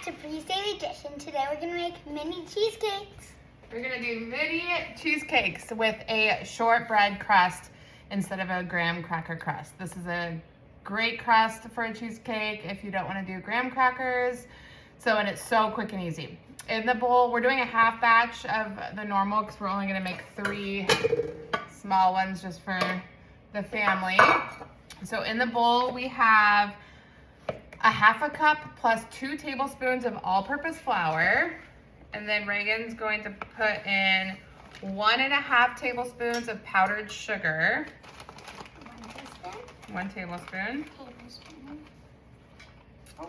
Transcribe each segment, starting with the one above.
to Bree's Daily Dish, and today we're gonna make mini cheesecakes. We're gonna do mini cheesecakes with a shortbread crust instead of a graham cracker crust. This is a great crust for a cheesecake if you don't wanna do graham crackers. And it's so quick and easy. In the bowl, we're doing a half batch of the normal because we're only gonna make 3 small ones just for the family. So in the bowl, we have a half a cup plus 2 tablespoons of all-purpose flour. And then Reagan's going to put in 1.5 tablespoons of powdered sugar. 1 tablespoon. Oh.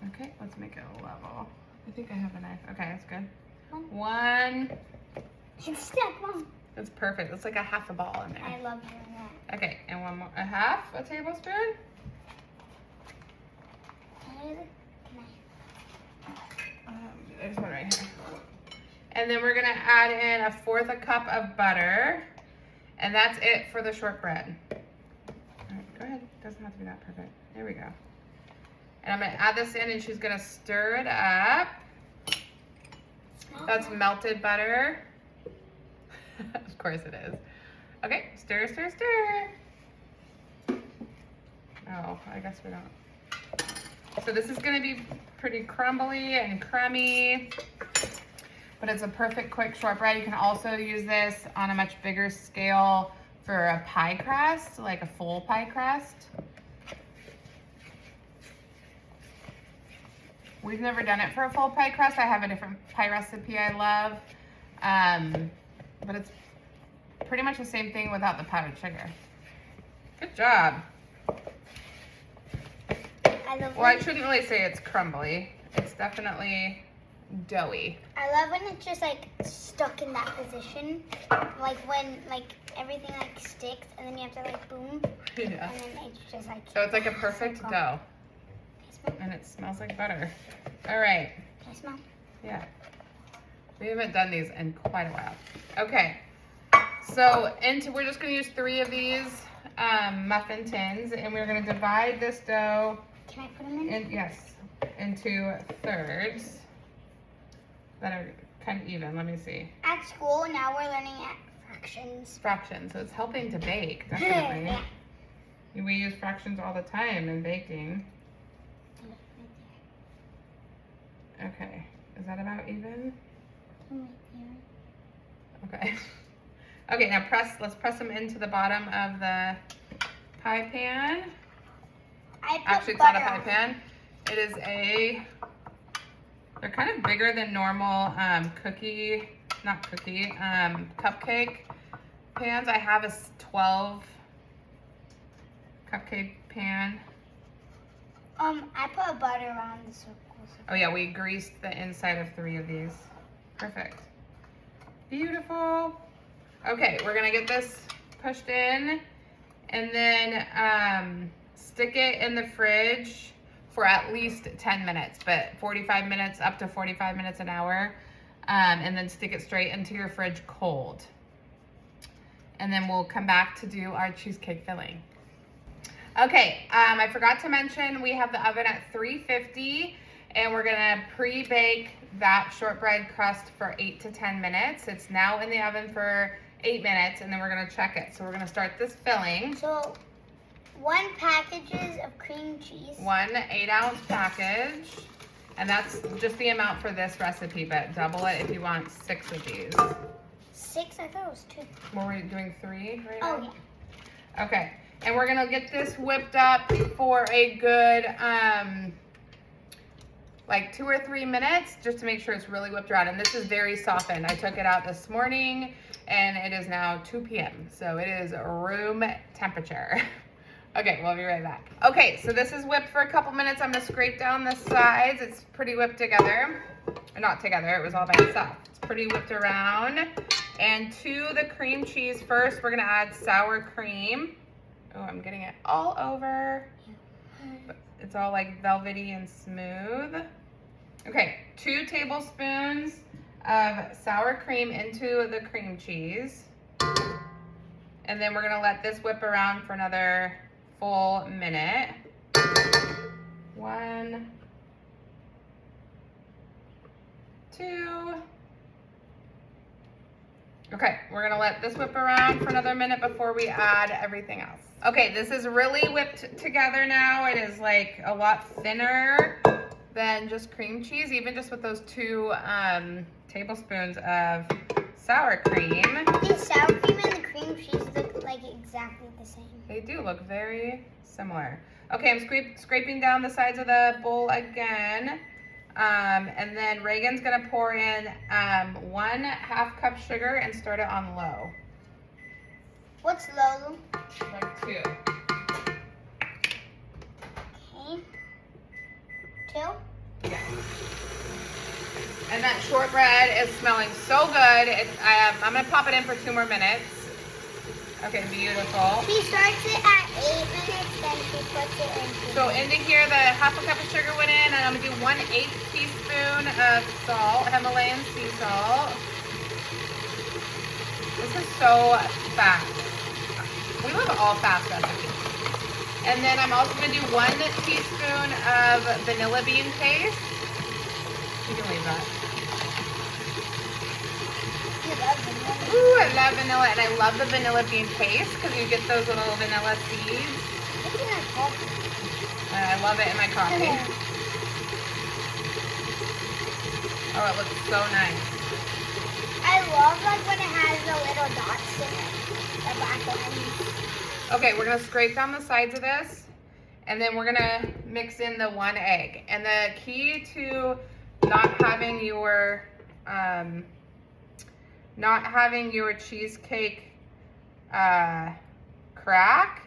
Okay, let's make it level. I think I have a knife. Okay, that's good. 1. It's stuck, Mom. That's perfect. It's like a half a ball in there. I love doing that. Okay, and 1 more, a half a tablespoon. There's one right here. And then we're gonna add in 1/4 cup of butter, and that's it for the shortbread. All right, go ahead. Doesn't have to be that perfect. There we go. And I'm gonna add this in, and she's gonna stir it up. That's melted butter. Of course it is. Okay, stir, stir, stir. Oh, I guess we don't. So this is gonna be pretty crumbly and crummy, but it's a perfect quick shortbread. You can also use this on a much bigger scale for a pie crust, like a full pie crust. We've never done it for a full pie crust. I have a different pie recipe I love, but it's pretty much the same thing without the powdered sugar. Good job. Well, I shouldn't really say it's crumbly. It's definitely doughy. I love when it's just like stuck in that position. Like when everything like sticks and then you have to like boom. Yeah. And then it's just like. So it's like a perfect dough. And it smells like butter. All right. Can I smell? Yeah. We haven't done these in quite a while. Okay. So we're just gonna use 3 of these muffin tins, and we're gonna divide this dough. Can I put them in? Yes, into thirds that are kind of even. Let me see. At school, now we're learning at fractions. Fractions, so it's helping to bake, definitely. Yeah. We use fractions all the time in baking. Okay, is that about even? Okay. Okay, now let's press them into the bottom of the pie pan. Actually, it's not a pie pan. It is they're kind of bigger than normal cupcake pans. I have a 12 cupcake pan. I put butter around the circles. Oh yeah, we greased the inside of 3 of these. Perfect. Beautiful. Okay, we're gonna get this pushed in, and then stick it in the fridge for at least 10 minutes, but 45 minutes, up to 45 minutes an hour, and then stick it straight into your fridge cold. And then we'll come back to do our cheesecake filling. Okay, I forgot to mention we have the oven at 350, and we're gonna pre-bake that shortbread crust for 8 to 10 minutes. It's now in the oven for 8 minutes, and then we're gonna check it. So we're gonna start this filling. So 1 packages of cream cheese. 1 8-ounce package, and that's just the amount for this recipe, but double it if you want 6 of these. 6? I thought it was 2. Were we doing 3 right now? Oh, yeah. Okay, and we're gonna get this whipped up for a good, like 2 or 3 minutes, just to make sure it's really whipped around. And this is very softened. I took it out this morning, and it is now 2 p.m. So it is room temperature. Okay, we'll be right back. Okay, so this is whipped for a couple minutes. I'm gonna scrape down the sides. It's pretty whipped together. Or not together, it was all by itself. It's pretty whipped around. And to the cream cheese first, we're gonna add sour cream. Oh, I'm getting it all over. It's all like velvety and smooth. Okay, 2 tablespoons of sour cream into the cream cheese. And then we're gonna let this whip around for another full minute. 1, 2. Okay, we're gonna let this whip around for another minute before we add everything else. Okay, this is really whipped together now. It is like a lot thinner than just cream cheese, even just with those 2 tablespoons of sour cream. The sour cream and the cream cheese look like exactly the same. They do look very similar. Okay, I'm scraping down the sides of the bowl again. And then Reagan's gonna pour in 1/2 cup sugar and start it on low. What's low? Like 2. Okay. 2? Yeah. And that shortbread is smelling so good. I'm gonna pop it in for 2 more minutes. Okay, beautiful. She starts it at 8 minutes, then she puts it in. So into here, the 1/2 cup of sugar went in, and I'm gonna do 1/8 teaspoon of salt, Himalayan sea salt. This is so fast. We love all fast recipes. And then I'm also gonna do 1 teaspoon of vanilla bean paste. You can leave that. You love vanilla. Ooh, I love vanilla, and I love the vanilla bean paste because you get those little vanilla seeds. It's in our coffee. And I love it in my coffee. Oh, it looks so nice. I love like when it has the little dots in it, the black ones. Okay, we're gonna scrape down the sides of this, and then we're gonna mix in the 1 egg. And the key to not having your cheesecake crack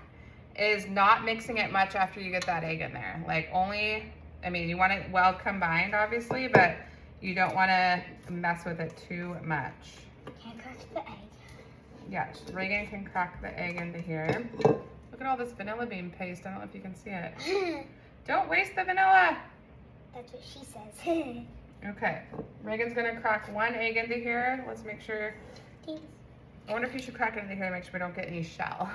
is not mixing it much after you get that egg in there. Like you want it well combined, obviously, but you don't want to mess with it too much. Can't crack the egg. Yes, Reagan can crack the egg into here. Look at all this vanilla bean paste. I don't know if you can see it. Don't waste the vanilla. That's what she says. Okay, Reagan's gonna crack 1 egg into here. Let's make sure. Thanks. I wonder if you should crack it into here to make sure we don't get any shell.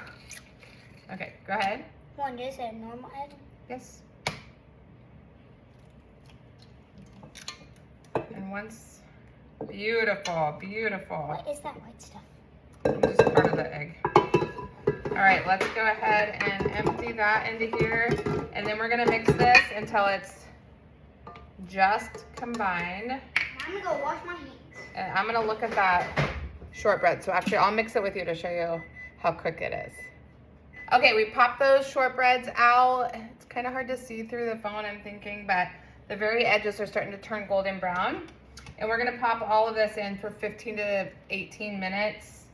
Okay, go ahead. One is a normal egg. Yes. And once, beautiful, beautiful. What is that white stuff? Just part of the egg. All right, let's go ahead and empty that into here. And then we're gonna mix this until it's just combined. Now I'm gonna go wash my hands. And I'm gonna look at that shortbread. So actually I'll mix it with you to show you how quick it is. Okay, we popped those shortbreads out. It's kind of hard to see through the phone, I'm thinking, but the very edges are starting to turn golden brown. And we're gonna pop all of this in for 15 to 18 minutes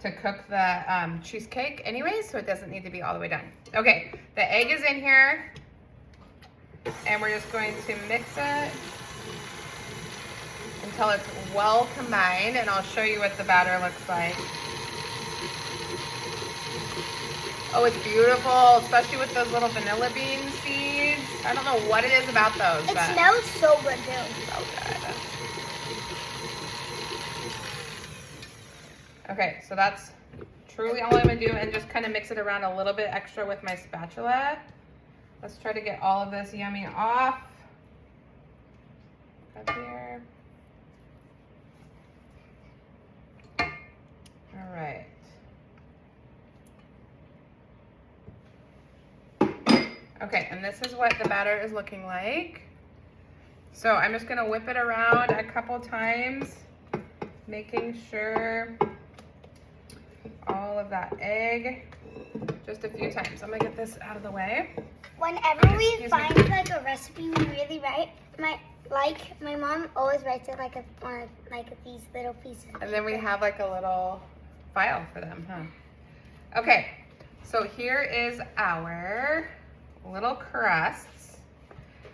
to cook the cheesecake anyway, so it doesn't need to be all the way done. Okay, the egg is in here, and we're just going to mix it until it's well combined, and I'll show you what the batter looks like. Oh, it's beautiful, especially with those little vanilla bean seeds. I don't know what it is about those, It but smells so good too. so good. Okay, so that's truly all I'm gonna do, and just kind of mix it around a little bit extra with my spatula. Let's try to get all of this yummy off. Up here. All right. Okay, and this is what the batter is looking like. So I'm just gonna whip it around a couple times, making sure all of that egg, just a few times. I'm gonna get this out of the way. Whenever we Excuse me. find like a recipe we really write, my mom always writes it like on these little pieces. of And then we paper. have like a little file for them, huh? Okay, so here is our little crusts.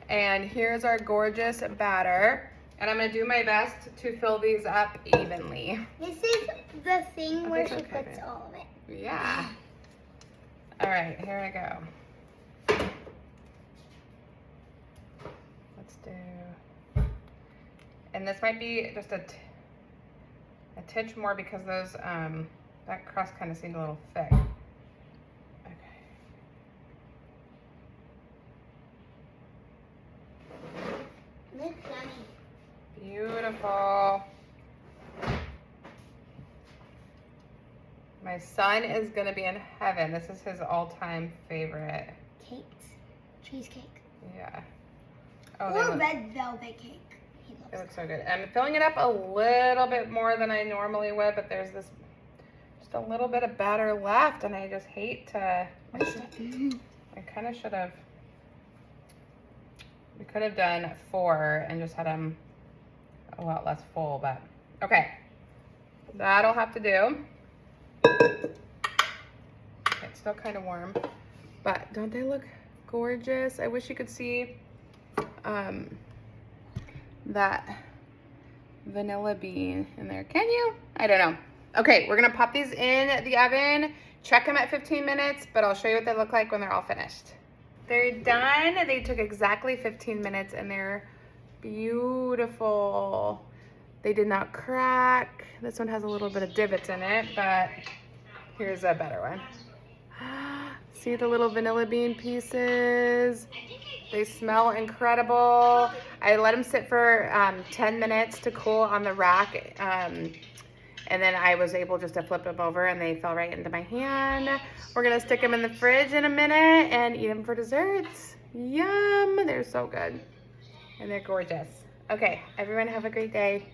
And here's our gorgeous batter. And I'm gonna do my best to fill these up evenly. This is the thing where It's she okay, puts babe. all of it. Yeah. All right, here I go. Let's do, and this might be just a titch more because those, that crust kind of seemed a little thick. Okay. beautiful. My son is gonna be in heaven. This is his all-time favorite. Cakes. Cheesecake. Yeah. Oh, Or red velvet cake. He loves it looks so good. I'm filling it up a little bit more than I normally would, but there's this just a little bit of batter left, and I just hate to. I kind of should have. We could have done 4 and just had them a lot less full, but okay. That'll have to do. It's still kind of warm, but don't they look gorgeous? I wish you could see that vanilla bean in there. Can you? I don't know. Okay, we're gonna pop these in the oven, check them at 15 minutes, but I'll show you what they look like when they're all finished. They're done. They took exactly 15 minutes and they're beautiful. They did not crack. This one has a little bit of divots in it, but here's a better one. See the little vanilla bean pieces? They smell incredible. I let them sit for 10 minutes to cool on the rack. And then I was able just to flip them over and they fell right into my hand. We're gonna stick them in the fridge in a minute and eat them for desserts. Yum, they're so good. And they're gorgeous. Okay, everyone have a great day.